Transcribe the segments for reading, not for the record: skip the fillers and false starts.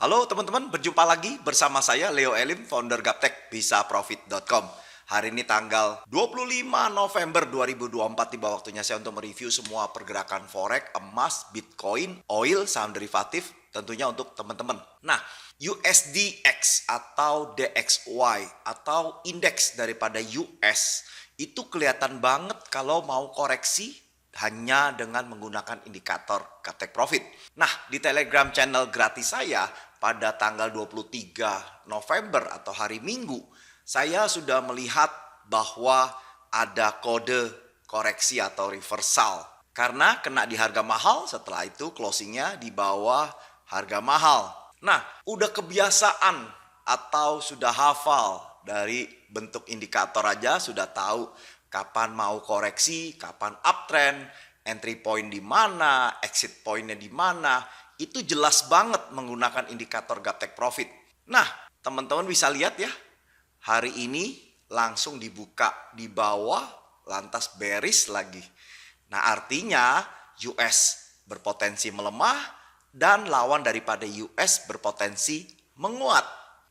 Halo teman-teman, berjumpa lagi bersama saya Leo Elim, founder Gaptek bisaprofit.com. Hari ini tanggal 25 November 2024, tiba waktunya saya untuk mereview semua pergerakan forex, emas, bitcoin, oil, saham derivatif, tentunya untuk teman-teman. Nah, USDX atau DXY atau indeks daripada US itu kelihatan banget kalau mau koreksi hanya dengan menggunakan indikator Gaptek Profit. Nah, di Telegram channel gratis saya pada tanggal 23 November atau hari Minggu, saya sudah melihat bahwa ada kode koreksi atau reversal. Karena kena di harga mahal, setelah itu closingnya di bawah harga mahal. Nah, udah kebiasaan atau sudah hafal dari bentuk indikator aja, sudah tahu kapan mau koreksi, kapan uptrend, entry point di mana, exit pointnya di mana. Itu jelas banget menggunakan indikator Gaptek Profit. Nah, teman-teman bisa lihat ya, hari ini langsung dibuka di bawah, lantas bearish lagi. Nah, artinya US berpotensi melemah dan lawan daripada US berpotensi menguat.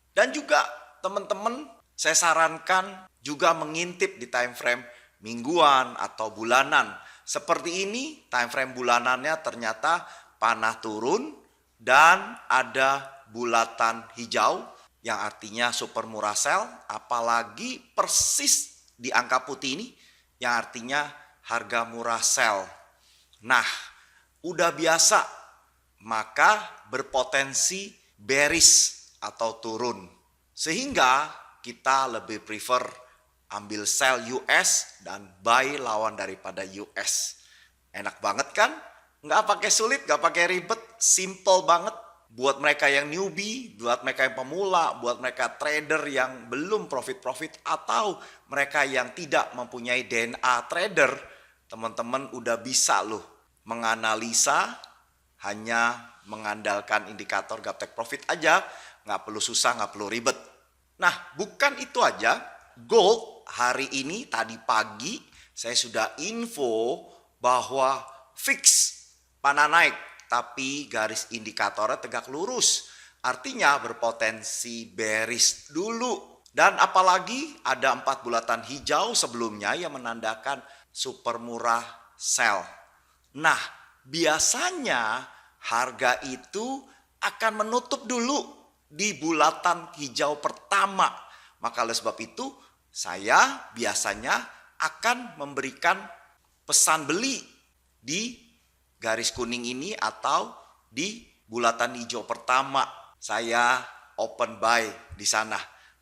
Dan juga teman-teman, saya sarankan juga mengintip di time frame mingguan atau bulanan. Seperti ini, time frame bulanannya ternyata panah turun dan ada bulatan hijau yang artinya super murah sell, apalagi persis di angka putih ini yang artinya harga murah sell. Nah, udah biasa maka berpotensi bearish atau turun. Sehingga kita lebih prefer ambil sell US dan buy lawan daripada US. Enak banget kan? Nggak pakai sulit, nggak pakai ribet, simple banget. Buat mereka yang newbie, buat mereka yang pemula, buat mereka trader yang belum profit-profit, atau mereka yang tidak mempunyai DNA trader, teman-teman udah bisa loh menganalisa hanya mengandalkan indikator Gaptek Profit aja, nggak perlu susah, nggak perlu ribet. Nah, bukan itu aja, gold hari ini tadi pagi saya sudah info bahwa fix panah naik, tapi garis indikatornya tegak lurus. Artinya berpotensi bearish dulu. Dan apalagi ada 4 bulatan hijau sebelumnya yang menandakan super murah sell. Nah, biasanya harga itu akan menutup dulu di bulatan hijau pertama. Maka oleh sebab itu, saya biasanya akan memberikan pesan beli di garis kuning ini atau di bulatan hijau pertama. Saya open buy di sana.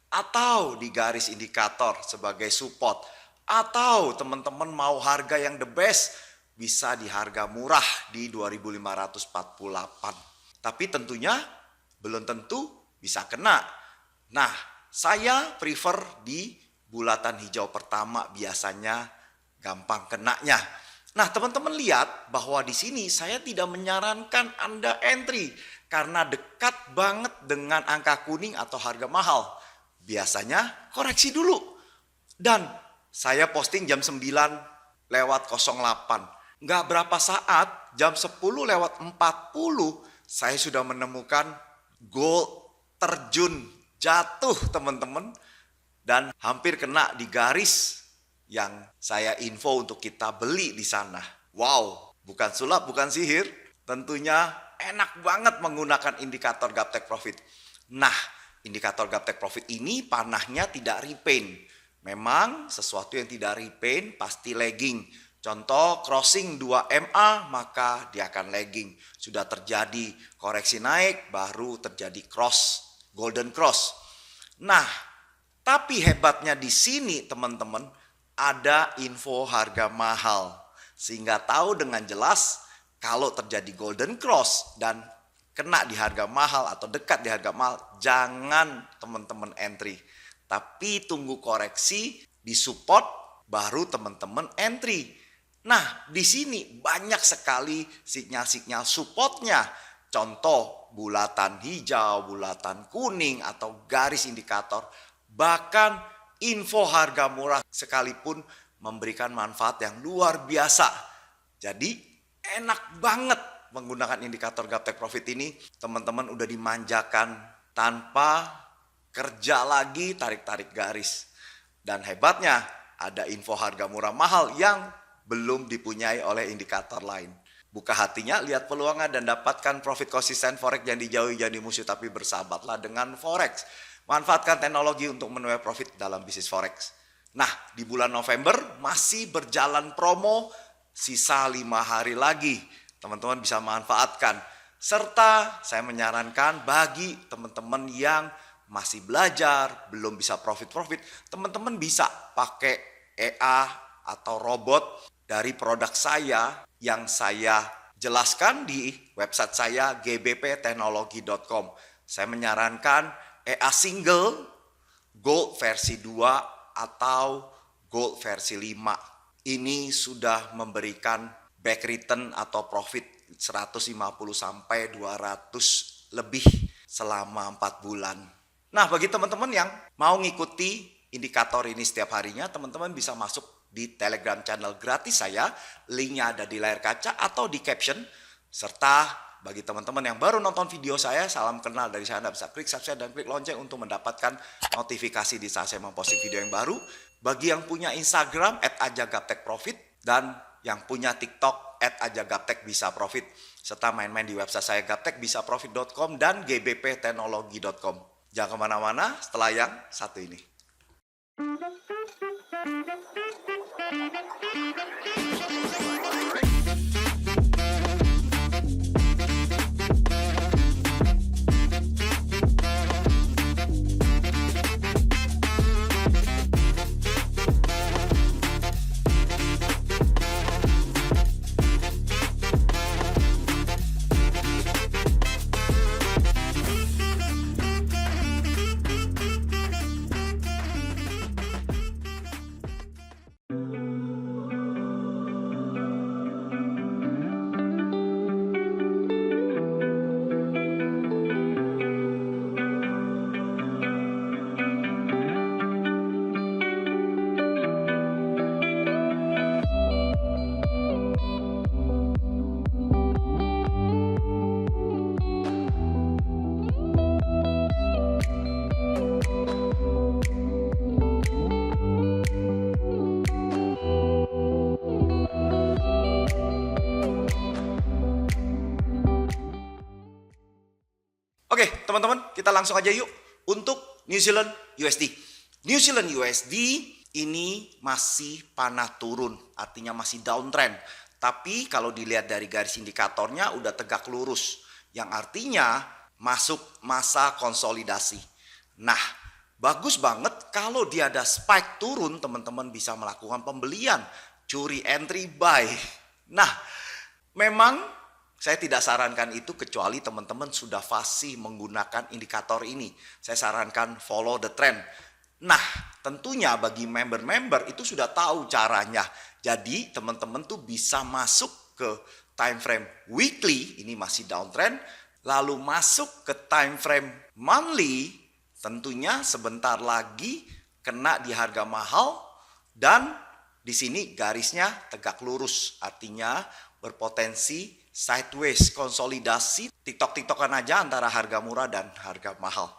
Atau di garis indikator sebagai support. Atau teman-teman mau harga yang the best, bisa di harga murah di 2548. Tapi tentunya belum tentu bisa kena. Nah, saya prefer di bulatan hijau pertama, biasanya gampang kenanya. Nah, teman-teman lihat bahwa di sini saya tidak menyarankan Anda entry karena dekat banget dengan angka kuning atau harga mahal. Biasanya koreksi dulu. Dan saya posting jam 9:08. Nggak berapa saat, jam 10:40 saya sudah menemukan gold terjun jatuh, teman-teman, dan hampir kena di garis yang saya info untuk kita beli di sana. Wow, bukan sulap, bukan sihir. Tentunya enak banget menggunakan indikator Gaptek Profit. Nah, indikator Gaptek Profit ini panahnya tidak repaint. Memang sesuatu yang tidak repaint pasti lagging. Contoh crossing 2 MA maka dia akan lagging. Sudah terjadi koreksi naik baru terjadi cross, golden cross. Nah, tapi hebatnya di sini teman-teman, ada info harga mahal. Sehingga tahu dengan jelas kalau terjadi golden cross dan kena di harga mahal atau dekat di harga mahal, jangan teman-teman entry. Tapi tunggu koreksi di support baru teman-teman entry. Nah, di sini banyak sekali sinyal-sinyal supportnya. Contoh bulatan hijau, bulatan kuning atau garis indikator. Bahkan info harga murah sekalipun memberikan manfaat yang luar biasa. Jadi enak banget menggunakan indikator Gaptek Profit ini, teman-teman udah dimanjakan tanpa kerja lagi tarik-tarik garis. Dan hebatnya, ada info harga murah mahal yang belum dipunyai oleh indikator lain. Buka hatinya, lihat peluangnya, dan dapatkan profit konsisten forex. Jangan dijauhi, jadi musuh, tapi bersahabatlah dengan forex. Manfaatkan teknologi untuk menuai profit dalam bisnis forex. Nah, di bulan November masih berjalan promo, sisa 5 hari lagi. Teman-teman bisa manfaatkan. Serta saya menyarankan bagi teman-teman yang masih belajar, belum bisa profit-profit, teman-teman bisa pakai EA atau robot dari produk saya yang saya jelaskan di website saya gbpteknologi.com. Saya menyarankan EA single, gold versi 2, atau gold versi 5. Ini sudah memberikan back return atau profit 150 sampai 200 lebih selama 4 bulan. Nah, bagi teman-teman yang mau ngikuti indikator ini setiap harinya, teman-teman bisa masuk di Telegram channel gratis saya. Linknya ada di layar kaca atau di caption. Serta bagi teman-teman yang baru nonton video saya, salam kenal dari saya. Anda bisa klik subscribe dan klik lonceng untuk mendapatkan notifikasi di saat saya memposting video yang baru. Bagi yang punya Instagram @ajagaptekprofit dan yang punya TikTok @ajagaptekbisaprofit, serta main-main di website saya gaptekbisaprofit.com dan gbpteknologi.com. Jangan kemana-mana setelah yang satu ini. Oke, teman-teman, kita langsung aja yuk untuk New Zealand USD. New Zealand USD ini masih panah turun, artinya masih downtrend. Tapi kalau dilihat dari garis indikatornya udah tegak lurus, yang artinya masuk masa konsolidasi. Nah, bagus banget kalau dia ada spike turun, teman-teman bisa melakukan pembelian, curi entry buy. Nah, memang saya tidak sarankan itu kecuali teman-teman sudah fasih menggunakan indikator ini. Saya sarankan follow the trend. Nah, tentunya bagi member-member itu sudah tahu caranya. Jadi teman-teman tuh bisa masuk ke time frame weekly, ini masih downtrend. Lalu masuk ke time frame monthly, tentunya sebentar lagi kena di harga mahal. Dan di sini garisnya tegak lurus, artinya berpotensi sideways, konsolidasi, tiktok-tiktokan aja antara harga murah dan harga mahal.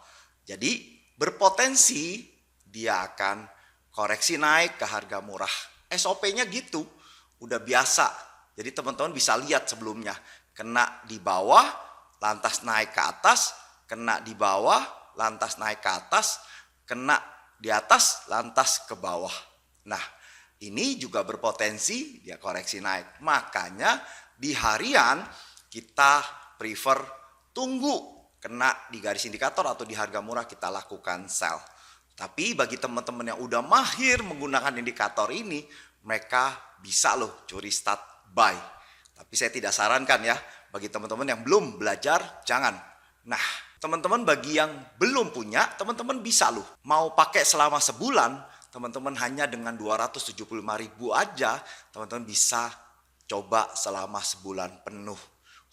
Jadi berpotensi dia akan koreksi naik ke harga murah. SOP-nya gitu, udah biasa. Jadi teman-teman bisa lihat sebelumnya, kena di bawah, lantas naik ke atas, kena di bawah, lantas naik ke atas, kena di atas, lantas ke bawah. Nah, ini juga berpotensi dia koreksi naik. Makanya di harian kita prefer tunggu kena di garis indikator atau di harga murah kita lakukan sell. Tapi bagi teman-teman yang udah mahir menggunakan indikator ini, mereka bisa loh curi start buy. Tapi saya tidak sarankan ya, bagi teman-teman yang belum belajar, jangan. Nah, teman-teman bagi yang belum punya, teman-teman bisa loh. Mau pakai selama sebulan, teman-teman hanya dengan 275.000 aja, teman-teman bisa coba selama sebulan penuh.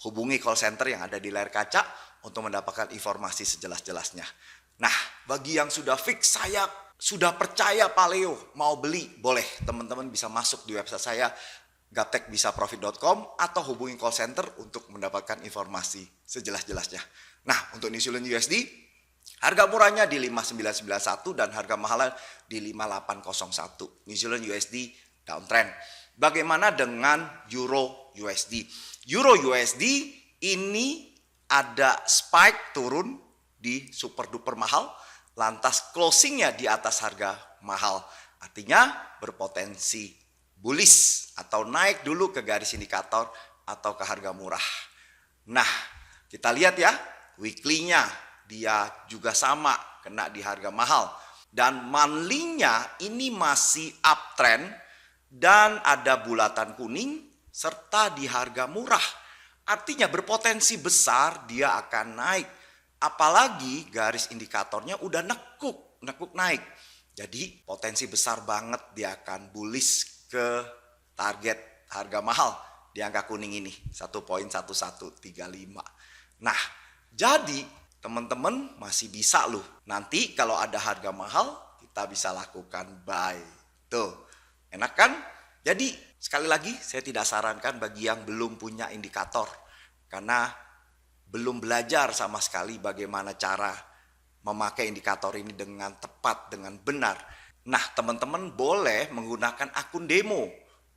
Hubungi call center yang ada di layar kaca untuk mendapatkan informasi sejelas-jelasnya. Nah, bagi yang sudah fix, saya sudah percaya Pak Leo, mau beli, boleh. Teman-teman bisa masuk di website saya gaptekbisaprofit.com atau hubungi call center untuk mendapatkan informasi sejelas-jelasnya. Nah, untuk New Zealand USD, harga murahnya di 5991 dan harga mahalnya di 5801. New Zealand USD downtrend. Bagaimana dengan Euro USD? Euro USD ini ada spike turun di super duper mahal, lantas closingnya di atas harga mahal. Artinya berpotensi bullish atau naik dulu ke garis indikator atau ke harga murah. Nah, kita lihat ya, weekly-nya dia juga sama kena di harga mahal. Dan monthly-nya ini masih uptrend dan ada bulatan kuning serta di harga murah. Artinya berpotensi besar dia akan naik. Apalagi garis indikatornya udah nekuk naik. Jadi potensi besar banget dia akan bullish ke target harga mahal di angka kuning ini 1.1135. Nah, jadi teman-teman masih bisa loh. Nanti kalau ada harga mahal kita bisa lakukan buy. Tuh, enak kan? Jadi sekali lagi saya tidak sarankan bagi yang belum punya indikator karena belum belajar sama sekali bagaimana cara memakai indikator ini dengan tepat, dengan benar. Nah, teman-teman boleh menggunakan akun demo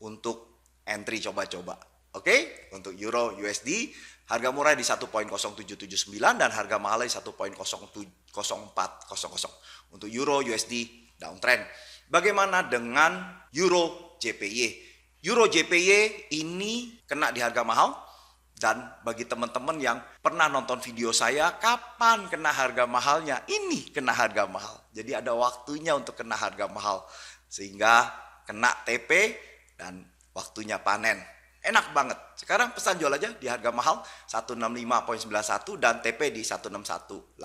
untuk entry coba-coba. Oke? Untuk Euro USD, harga murah di 1.0779 dan harga mahal di 1.0400. Untuk Euro USD downtrend. Bagaimana dengan Euro JPY? Euro JPY ini kena di harga mahal. Dan bagi teman-teman yang pernah nonton video saya, kapan kena harga mahalnya? Ini kena harga mahal. Jadi ada waktunya untuk kena harga mahal. Sehingga kena TP dan waktunya panen. Enak banget. Sekarang pesan jual aja di harga mahal 165.91 dan TP di 161.18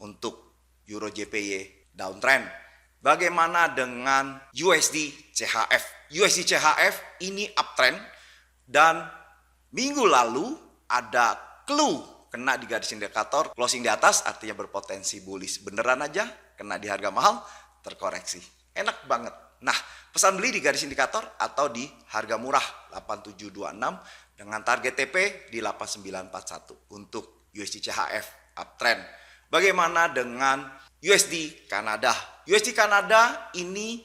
untuk Euro JPY downtrend. Bagaimana dengan USD CHF? USD CHF ini uptrend dan minggu lalu ada clue kena di garis indikator closing di atas, artinya berpotensi bullish. Beneran aja kena di harga mahal, terkoreksi. Enak banget. Nah, pesan beli di garis indikator atau di harga murah 8726 dengan target TP di 8941 untuk USD CHF uptrend. Bagaimana dengan USD Kanada? USD Kanada ini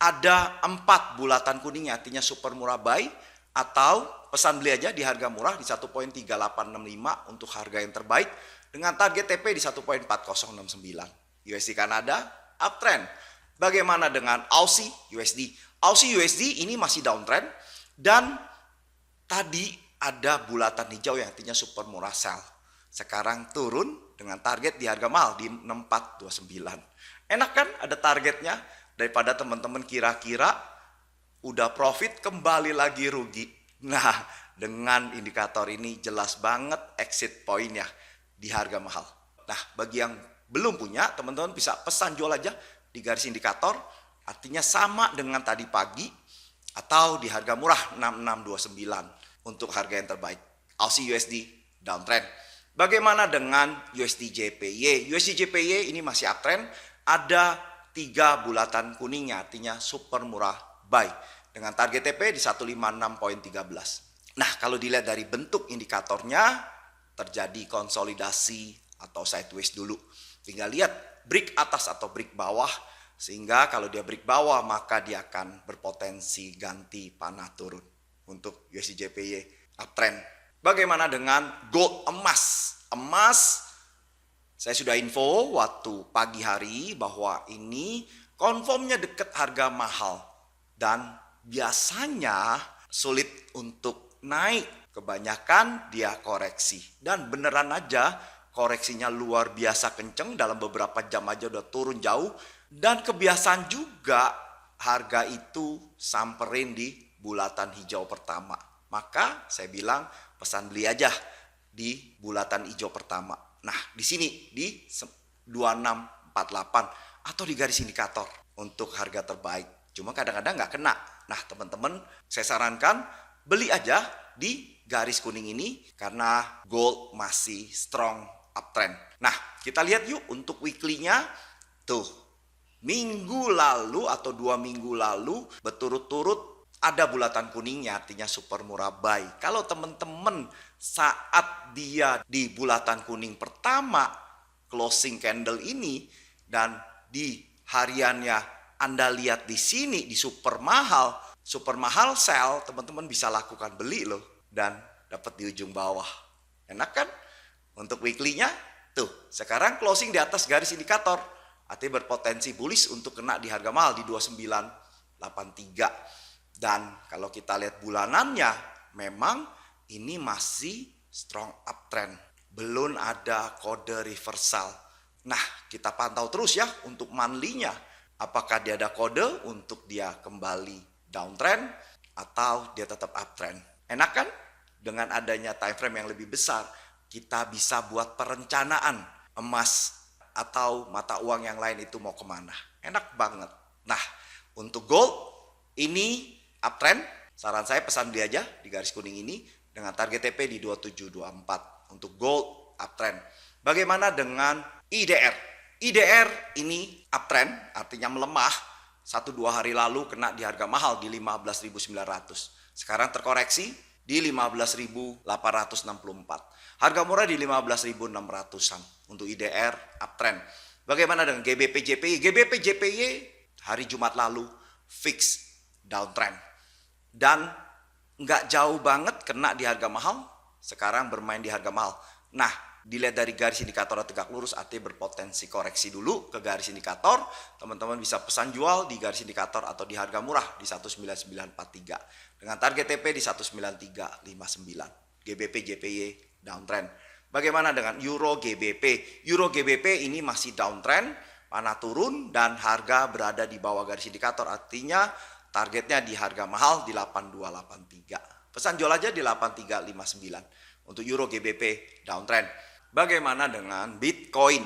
ada 4 bulatan kuning, artinya super murah buy atau pesan beli aja di harga murah di 1.3865 untuk harga yang terbaik dengan target TP di 1.4069. USD Kanada uptrend. Bagaimana dengan Aussie USD? Aussie USD ini masih downtrend dan tadi ada bulatan hijau yang artinya super murah sell. Sekarang turun dengan target di harga mahal di 6429. Enak kan ada targetnya daripada teman-teman kira-kira udah profit kembali lagi rugi. Nah, dengan indikator ini jelas banget exit point-nya di harga mahal. Nah, bagi yang belum punya, teman-teman bisa pesan jual aja di garis indikator, artinya sama dengan tadi pagi atau di harga murah 6629 untuk harga yang terbaik. Aussie USD downtrend. Bagaimana dengan USD JPY? USD JPY ini masih uptrend, ada 3 bulatan kuningnya, artinya super murah buy dengan target TP di 156.13. Nah, kalau dilihat dari bentuk indikatornya terjadi konsolidasi atau sideways dulu. Tinggal lihat break atas atau break bawah, sehingga kalau dia break bawah maka dia akan berpotensi ganti panah turun untuk USD JPY uptrend. Bagaimana dengan gold emas? Emas saya sudah info waktu pagi hari bahwa ini confirmnya dekat harga mahal dan biasanya sulit untuk naik. Kebanyakan dia koreksi dan beneran aja koreksinya luar biasa kenceng, dalam beberapa jam aja udah turun jauh. Dan kebiasaan juga harga itu samperin di bulatan hijau pertama. Maka saya bilang pesan beli aja di bulatan hijau pertama. Nah, di sini di 2648 atau di garis indikator untuk harga terbaik. Cuma kadang-kadang nggak kena. Nah, teman-teman saya sarankan beli aja di garis kuning ini karena gold masih strong uptrend. Nah, kita lihat yuk untuk weekly-nya. Tuh, minggu lalu atau 2 minggu lalu berturut-turut ada bulatan kuningnya artinya super murah buy. Kalau teman-teman saat dia di bulatan kuning pertama closing candle ini dan di hariannya Anda lihat di sini di super mahal sell, teman-teman bisa lakukan beli loh dan dapat di ujung bawah. Enak kan? Untuk weekly-nya tuh, sekarang closing di atas garis indikator. Artinya berpotensi bullish untuk kena di harga mahal di 2983. Dan kalau kita lihat bulanannya, memang ini masih strong uptrend. Belum ada kode reversal. Nah, kita pantau terus ya untuk monthly-nya. Apakah dia ada kode untuk dia kembali downtrend atau dia tetap uptrend. Enak kan? Dengan adanya time frame yang lebih besar, kita bisa buat perencanaan emas atau mata uang yang lain itu mau kemana. Enak banget. Nah, untuk gold ini uptrend, saran saya pesan beli aja di garis kuning ini dengan target TP di 2724 untuk gold uptrend. Bagaimana dengan IDR? IDR ini uptrend artinya melemah 1-2 hari lalu kena di harga mahal di 15.900. Sekarang terkoreksi di 15.864. Harga murah di 15.600-an untuk IDR uptrend. Bagaimana dengan GBP JPY? GBP JPY hari Jumat lalu fix downtrend. Dan nggak jauh banget kena di harga mahal, sekarang bermain di harga mahal. Nah, dilihat dari garis indikator tegak lurus artinya berpotensi koreksi dulu ke garis indikator. Teman-teman bisa pesan jual di garis indikator atau di harga murah di 19943 dengan target TP di 19359. GBP JPY downtrend. Bagaimana dengan Euro GBP? Euro GBP ini masih downtrend, panah turun dan harga berada di bawah garis indikator, artinya targetnya di harga mahal di 8283. Pesan jual aja di 8359 untuk Euro GBP downtrend. Bagaimana dengan Bitcoin?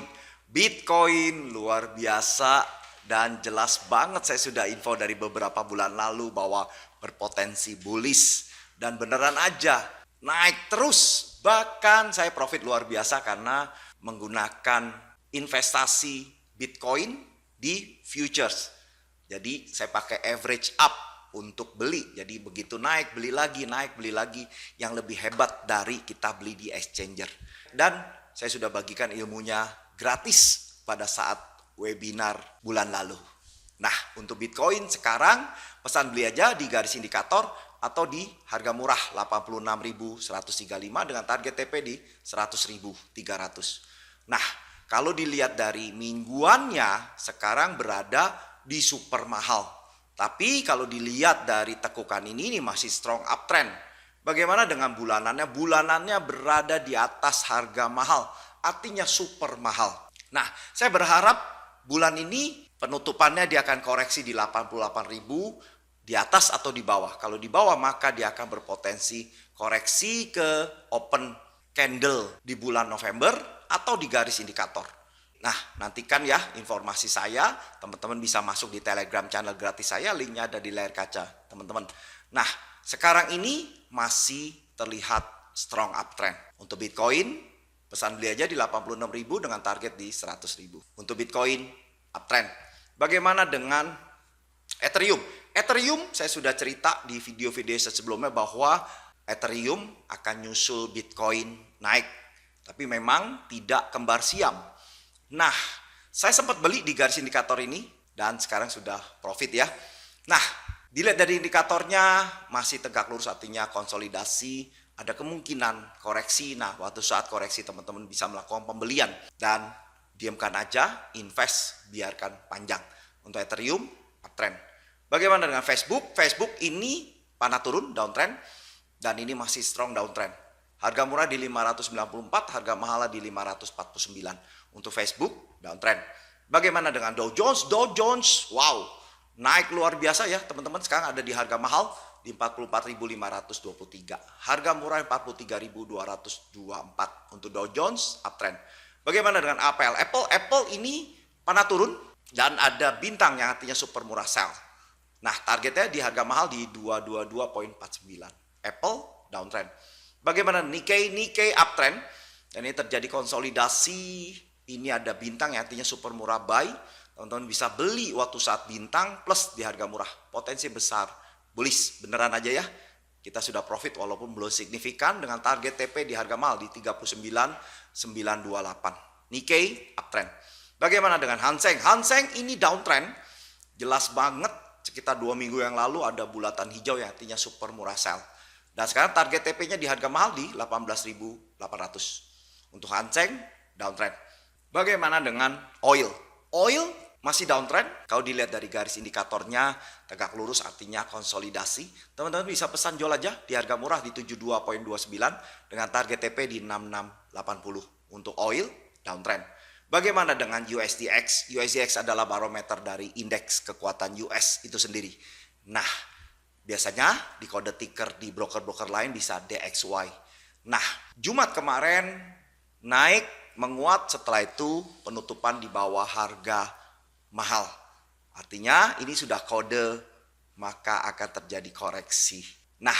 Bitcoin luar biasa dan jelas banget saya sudah info dari beberapa bulan lalu bahwa berpotensi bullish dan beneran aja naik terus. Bahkan saya profit luar biasa karena menggunakan investasi Bitcoin di futures. Jadi saya pakai average up untuk beli. Jadi begitu naik beli lagi, naik beli lagi. Yang lebih hebat dari kita beli di exchanger. Dan saya sudah bagikan ilmunya gratis pada saat webinar bulan lalu. Nah, untuk Bitcoin sekarang pesan beli aja di garis indikator atau di harga murah 86.135 dengan target TP di 100.300. Nah, kalau dilihat dari mingguannya sekarang berada di super mahal. Tapi kalau dilihat dari tekukan ini masih strong uptrend. Bagaimana dengan bulanannya? Bulanannya berada di atas harga mahal, artinya super mahal. Nah, saya berharap bulan ini penutupannya dia akan koreksi di 88.000 di atas atau di bawah. Kalau di bawah maka dia akan berpotensi koreksi ke open candle di bulan November atau di garis indikator. Nah, nantikan ya informasi saya, teman-teman bisa masuk di Telegram channel gratis saya, linknya ada di layar kaca, teman-teman. Nah, sekarang ini masih terlihat strong uptrend. Untuk Bitcoin, pesan beli aja di 86.000 dengan target di 100.000. Untuk Bitcoin, uptrend. Bagaimana dengan Ethereum? Ethereum saya sudah cerita di video-video sebelumnya bahwa Ethereum akan nyusul Bitcoin naik. Tapi memang tidak kembar siam. Nah, saya sempat beli di garis indikator ini dan sekarang sudah profit ya. Nah, dilihat dari indikatornya masih tegak lurus artinya konsolidasi, ada kemungkinan koreksi. Nah, waktu saat koreksi teman-teman bisa melakukan pembelian dan diamkan aja, invest, biarkan panjang. Untuk Ethereum, uptrend. Bagaimana dengan Facebook? Facebook ini panah turun, downtrend dan ini masih strong downtrend. Harga murah di 594, harga mahal di 549. Untuk Facebook, downtrend. Bagaimana dengan Dow Jones? Dow Jones, wow, naik luar biasa ya teman-teman. Sekarang ada di harga mahal di 44.523. Harga murah 43.224. Untuk Dow Jones, uptrend. Bagaimana dengan Apple? Apple ini panah turun dan ada bintang yang artinya super murah sell. Nah, targetnya di harga mahal di 222.49. Apple, downtrend. Bagaimana Nikkei? Nikkei uptrend. Dan ini terjadi konsolidasi. Ini ada bintang yang artinya super murah buy. Teman-teman bisa beli waktu saat bintang plus di harga murah. Potensi besar bullish beneran aja ya. Kita sudah profit walaupun belum signifikan dengan target TP di harga mahal di 39.928. Nikkei uptrend. Bagaimana dengan Hang Seng? Hang Seng ini downtrend. Jelas banget sekitar 2 minggu yang lalu ada bulatan hijau yang artinya super murah sell. Dan sekarang target TP-nya di harga mahal di 18.800. Untuk Hang Seng downtrend. Bagaimana dengan oil? Oil masih downtrend. Kalau dilihat dari garis indikatornya tegak lurus artinya konsolidasi. Teman-teman bisa pesan jual aja di harga murah di 72.29 dengan target TP di 66.80. Untuk oil downtrend. Bagaimana dengan USDX? USDX adalah barometer dari indeks kekuatan US itu sendiri. Nah, biasanya di kode ticker di broker-broker lain bisa DXY. Nah, Jumat kemarin naik menguat, setelah itu penutupan di bawah harga mahal. Artinya ini sudah kode maka akan terjadi koreksi. Nah,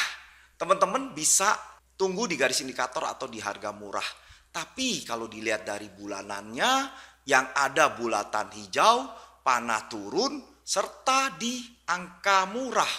teman-teman bisa tunggu di garis indikator atau di harga murah. Tapi kalau dilihat dari bulanannya yang ada bulatan hijau, panah turun, serta di angka murah.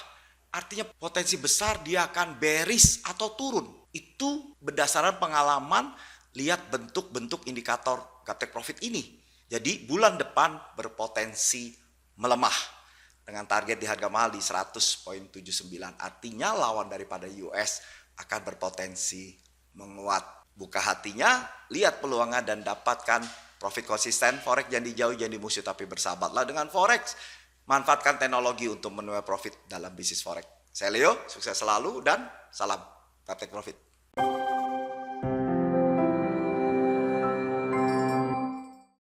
Artinya potensi besar dia akan bearish atau turun. Itu berdasarkan pengalaman lihat bentuk-bentuk indikator gap take profit ini. Jadi bulan depan berpotensi melemah. Dengan target di harga mahal di 100.79. Artinya lawan daripada US akan berpotensi menguat. Buka hatinya, lihat peluangnya dan dapatkan profit konsisten. Forex jangan dijauh, jangan dimusuh, tapi bersahabatlah dengan Forex. Manfaatkan teknologi untuk menuai profit dalam bisnis Forex. Saya Leo, sukses selalu dan salam Gap Take Profit.